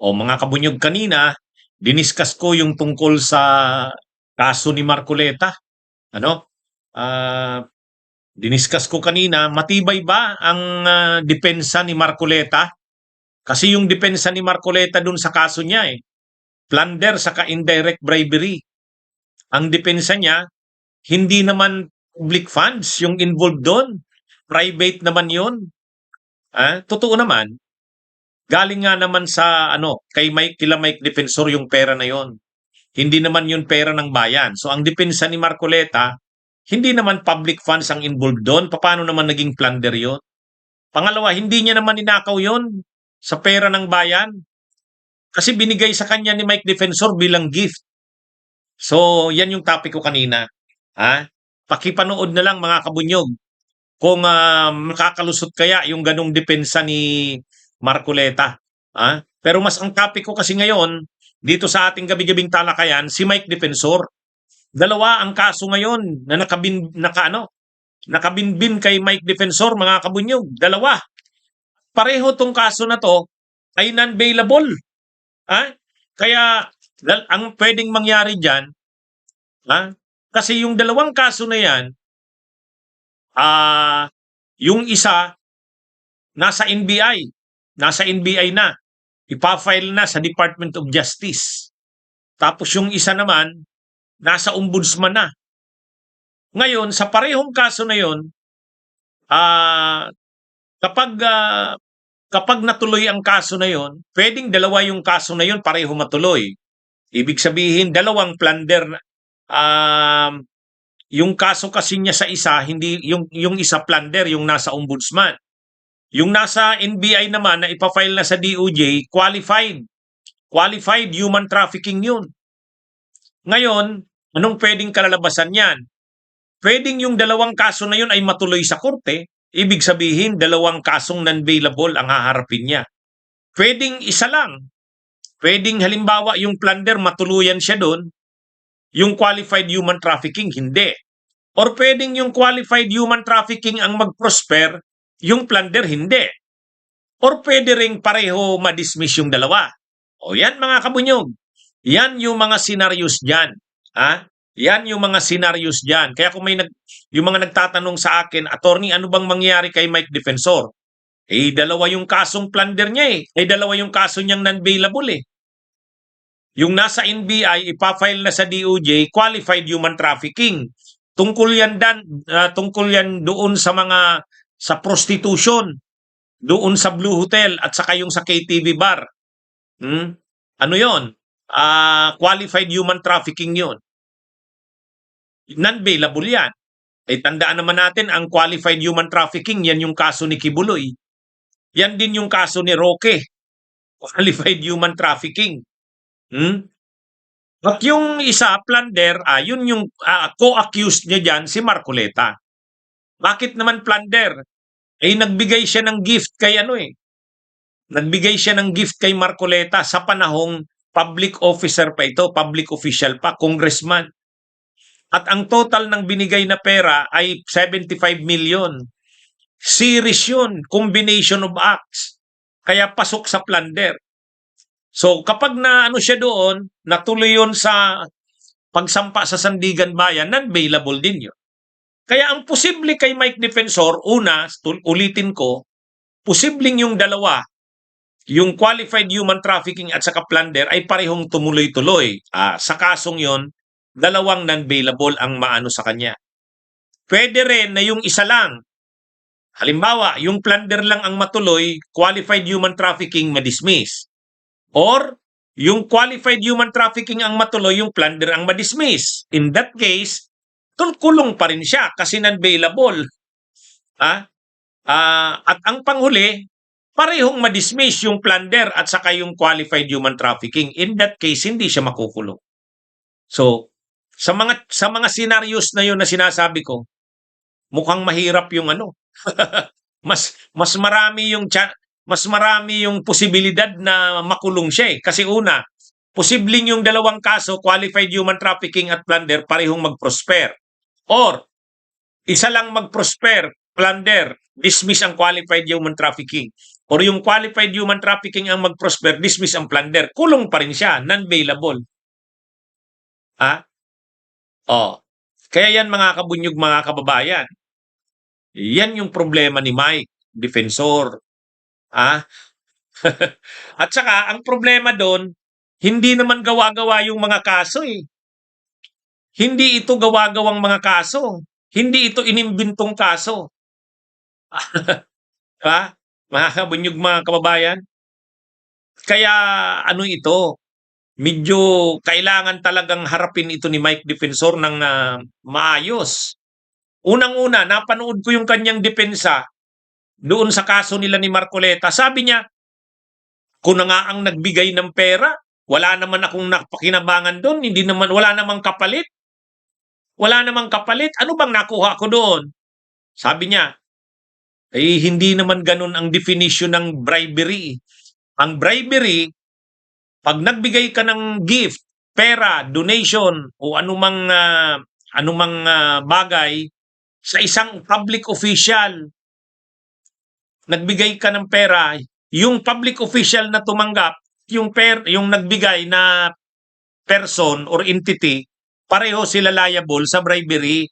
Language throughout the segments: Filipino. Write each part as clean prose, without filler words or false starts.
O mga kabunyog, kanina, diniscuss ko yung tungkol sa kaso ni Marcoleta. Ano? Ah, diniscuss ko kanina, matibay ba ang depensa ni Marcoleta? Kasi yung depensa ni Marcoleta dun sa kaso niya plunder saka indirect bribery. Ang depensa niya, hindi naman public funds yung involved doon. Private naman yun. Totoo naman, galing nga naman sa kila Mike Defensor yung pera na yon. Hindi naman yun pera ng bayan. So ang depensa ni Marcoleta, hindi naman public funds ang involved doon. Paano naman naging plunder yon? Pangalawa, hindi niya naman ninakaw yon sa pera ng bayan. Kasi binigay sa kanya ni Mike Defensor bilang gift. So yan yung topic ko kanina. Pakipanood na lang mga kabunyog kung makakalusot kaya yung ganong depensa ni Marcoleta. Pero mas ang topic ko kasi ngayon, dito sa ating gabi-gabing talakayan, si Mike Defensor. Dalawa ang kaso ngayon na nakabinbin kay Mike Defensor, mga kabunyog. Dalawa. Pareho tong kaso na to ay non-bailable. Kaya ang pwedeng mangyari dyan, kasi yung dalawang kaso na yan, yung isa, nasa NBI. Nasa NBI na. Ipa-file na sa Department of Justice. Tapos yung isa naman, nasa ombudsman na. Ngayon, sa parehong kaso na yon, kapag natuloy ang kaso na yon, pwedeng dalawa yung kaso na yon pareho matuloy. Ibig sabihin, dalawang plunder. Yung kaso kasi niya sa isa, hindi yung isa plunder, yung nasa ombudsman. Yung nasa NBI naman na ipa-file na sa DOJ, qualified. Qualified human trafficking yun. Ngayon, anong pwedeng kalalabasan yan? Pwedeng yung dalawang kaso na yun ay matuloy sa korte, ibig sabihin dalawang kasong non-bailable ang haharapin niya. Pwedeng isa lang. Pwedeng halimbawa yung plunder matuluyan siya doon, yung qualified human trafficking hindi. Or pwedeng yung qualified human trafficking ang mag-prosper, yung plunder hindi. Or pwede ring pareho ma-dismiss yung dalawa. O yan mga kabunyog. Yan yung mga scenarios dyan. Yan yung mga scenarios dyan. Kaya kung yung mga nagtatanong sa akin, attorney, ano bang mangyari kay Mike Defensor? Dalawa yung kasong plunder niya dalawa yung kaso niyang non-bailable Yung nasa NBI, ipa-file na sa DOJ, qualified human trafficking. Tungkol yan doon sa prostitution, doon sa Blue Hotel at saka yung sa KTV bar. Ano yon? Qualified human trafficking yon. Non-bailable yan. Tandaan naman natin, ang qualified human trafficking, yan yung kaso ni Kibuloy. Yan din yung kaso ni Roque. Qualified human trafficking. At yung isa, plunder, yun yung co-accused niya dyan, si Marcoleta. Bakit naman plunder? Nagbigay siya ng gift kay Nagbigay siya ng gift kay Marcoleta sa panahong public officer pa ito, public official pa, congressman. At ang total ng binigay na pera ay 75 million. Series yun, combination of acts. Kaya pasok sa plunder. So kapag siya doon, natuloy yun sa pagsampa sa Sandigan Bayan, non-bailable din yun. Kaya ang posible kay Mike Defensor, una, ulitin ko, posibleng yung dalawa, yung qualified human trafficking at saka plunder ay parehong tumuloy-tuloy. Sa kasong yon, dalawang non-bailable ang maano sa kanya. Pwede rin na yung isa lang. Halimbawa, yung plunder lang ang matuloy, qualified human trafficking ma-dismiss. Or, yung qualified human trafficking ang matuloy, yung plunder ang ma-dismiss. In that case, kulong pa rin siya kasi non-bailable. At ang panghuli, parehong ma-dismiss yung plunder at saka yung qualified human trafficking. In that case, hindi siya makukulong. So, sa mga scenarios na yun na sinasabi ko, mukhang mahirap yung mas marami yung posibilidad na makulong siya kasi una, posibleng yung dalawang kaso, qualified human trafficking at plunder, parehong mag-prosper. Or, isa lang mag-prosper, plunder, dismiss ang qualified human trafficking. or yung qualified human trafficking ang mag-prosper, dismiss ang plunder, kulong pa rin siya, non-bailable. Ha? Oh. Kaya yan mga kabunyog, mga kababayan. Yan yung problema ni Mike, defensor. Ha? At saka, ang problema doon, hindi naman gawa-gawa yung mga kaso eh. Hindi ito gawa-gawang mga kaso. Hindi ito inimbintong kaso. Ha? Mga kabunyog, mga kababayan. Kaya ano ito, medyo kailangan talagang harapin ito ni Mike Defensor ng maayos. Unang-una, napanood ko yung kanyang depensa doon sa kaso nila ni Marcoleta. Sabi niya, kung na nga ang nagbigay ng pera, wala naman akong napakinabangan doon, hindi naman, wala namang kapalit. Wala namang kapalit. Ano bang nakuha ko doon? Sabi niya, hindi naman ganun ang definition ng bribery. Ang bribery, pag nagbigay ka ng gift, pera, donation, o anumang bagay sa isang public official, nagbigay ka ng pera, yung public official na tumanggap, yung nagbigay na person or entity, pareho sila liable sa bribery.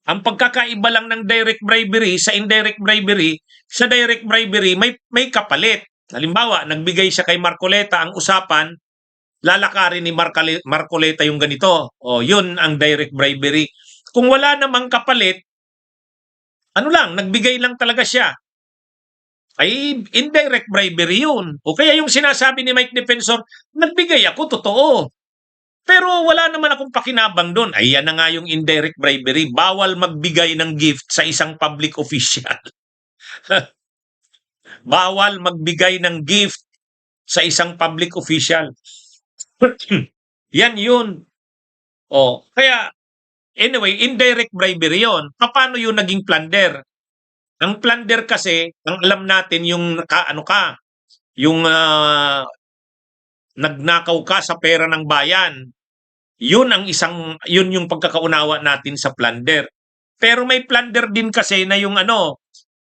Ang pagkakaiba lang ng direct bribery sa indirect bribery, sa direct bribery may kapalit. Halimbawa, nagbigay siya kay Marcoleta, ang usapan, lalakarin ni Marcoleta yung ganito. O, yun ang direct bribery. Kung wala namang kapalit, ano lang, nagbigay lang talaga siya. Ay indirect bribery yun. O kaya yung sinasabi ni Mike Defensor, nagbigay ako, totoo. Pero wala naman akong pakinabang doon. Ay yan na nga yung indirect bribery. Bawal magbigay ng gift sa isang public official. Bawal magbigay ng gift sa isang public official. Yan yun. O, kaya, anyway, indirect bribery yun. Paano yun naging plunder? Ang plunder kasi, ang alam natin yung yung nagnakaw ka sa pera ng bayan. Yun yung pagkakaunawa natin sa plunder. Pero may plunder din kasi na yung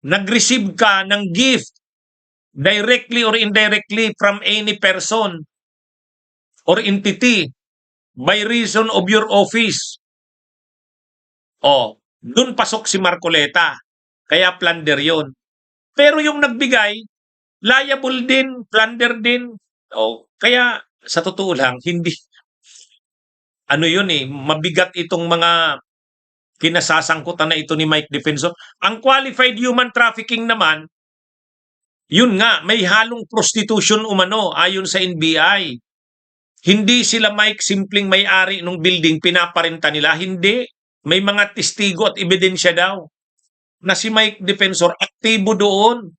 nag-receive ka ng gift directly or indirectly from any person or entity by reason of your office. Dun pasok si Marcoleta. Kaya plunder yon. Pero yung nagbigay, liable din, plunder din. Kaya sa totoo lang, hindi, mabigat itong mga kinasasangkutan na ito ni Mike Defensor. Ang qualified human trafficking naman, yun nga, may halong prostitution umano ayon sa NBI. Hindi sila, Mike, simpleng may-ari ng building, pinaparenta nila. Hindi. May mga testigo at ebidensya daw na si Mike Defensor aktibo doon.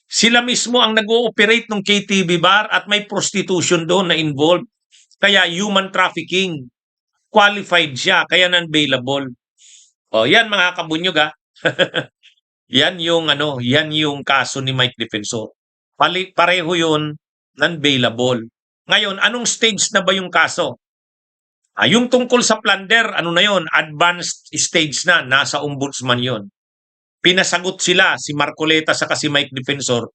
Sila mismo ang nag-ooperate ng KTV bar at may prostitution doon na involved. Kaya human trafficking. Qualified siya, kaya non-bailable. Yan mga kabunyog ha. yan yung kaso ni Mike Defensor. Pareho yun, non-bailable. Ngayon, anong stage na ba yung kaso? Yung tungkol sa plunder, na yun? Advanced stage na, nasa ombudsman yun. Pinasagot sila, si Marcoleta sa si Mike Defensor,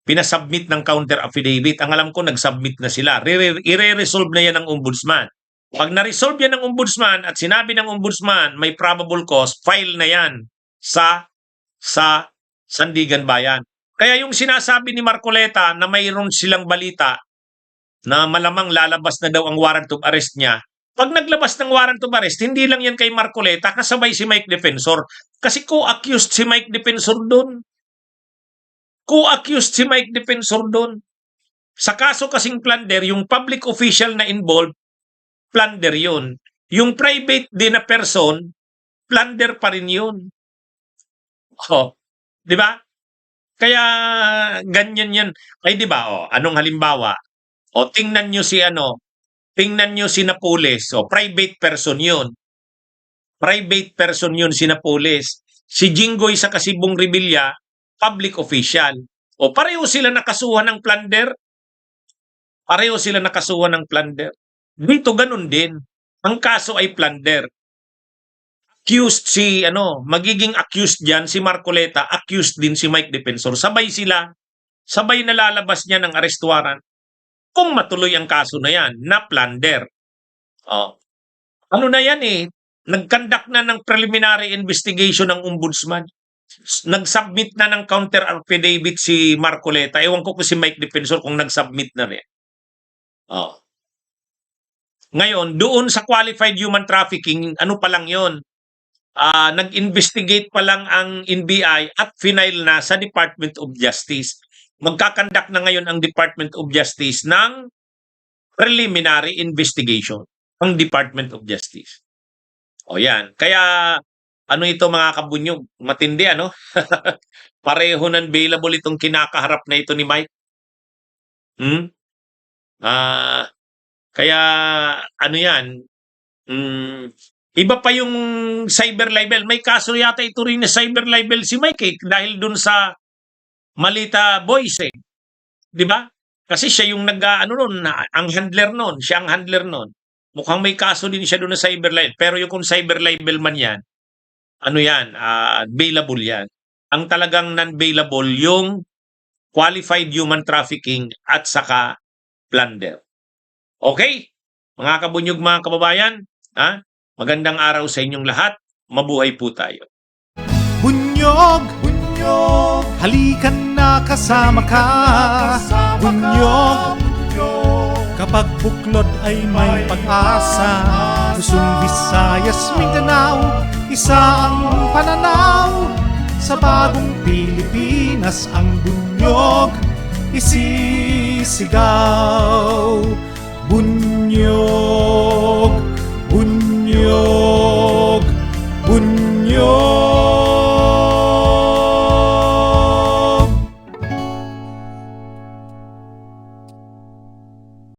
pinasubmit ng counter affidavit. Ang alam ko, nag-submit na sila. I-resolve na yan ng ombudsman. Pag na-resolve yan ng ombudsman at sinabi ng ombudsman may probable cause, file na yan sa Sandigan Bayan. Kaya yung sinasabi ni Marcoleta na mayroon silang balita na malamang lalabas na daw ang warrant of arrest niya, pag naglabas ng warrant of arrest, hindi lang yan kay Marcoleta, kasabay si Mike Defensor. Kasi co-accused si Mike Defensor doon. Co-accused si Mike Defensor doon. Sa kaso kasing plunder, yung public official na involved, plunder yun. Yung private din na person, plunder pa rin yun. Di ba? Kaya ganyan yan. Ay di ba? Anong halimbawa? Tingnan nyo si Napoles. Private person yun. Private person yun si Napoles. Si Jinggoy sa Kasibong Revilla, public official. Pareho sila nakasuhan ng plunder. Pareho sila nakasuhan ng plunder. Dito ganun din. Ang kaso ay plunder. Accused magiging accused diyan si Marcoleta, accused din si Mike Defensor. Sabay sila. sabay nalalabas niya ng arrest warrant kung matuloy ang kaso na yan, na plunder. Oh. Ano na yan eh, nag-conduct na ng preliminary investigation ng ombudsman. Nag-submit na ng counter affidavit si Marcoleta. Ewan ko kung si Mike Defensor kung nag-submit na rin. Oh. Ngayon, doon sa qualified human trafficking, ano pa lang yon? Nag-investigate pa lang ang NBI at final na sa Department of Justice. Magkakandak na ngayon ang Department of Justice ng preliminary investigation. Ang Department of Justice. O yan. Kaya, ano ito mga kabunyog? Matindi, ano? Pareho ng available itong kinakaharap na ito ni Mike. Kaya, ano yan? Iba pa yung cyber libel. May kaso yata ito rin na cyber libel si Mike eh, dahil dun sa Malita Boys eh. Di ba? Kasi siya yung ang handler nun. Siya ang handler nun. Mukhang may kaso din siya doon na cyber libel. Pero yung kung cyber libel man yan, ano yan, bailable yan. Ang talagang non-bailable yung qualified human trafficking at saka plunder. Okay? Mga kabunyog, mga kababayan, magandang araw sa inyong lahat. Mabuhay po tayo. Bunyog, bunyog, halikan na kasama ka. Bunyog, kapag buklod ay may pag-asa. Luzon, Visayas, Mindanao, isa ang pananaw. Sa bagong Pilipinas ang bunyog isisigaw.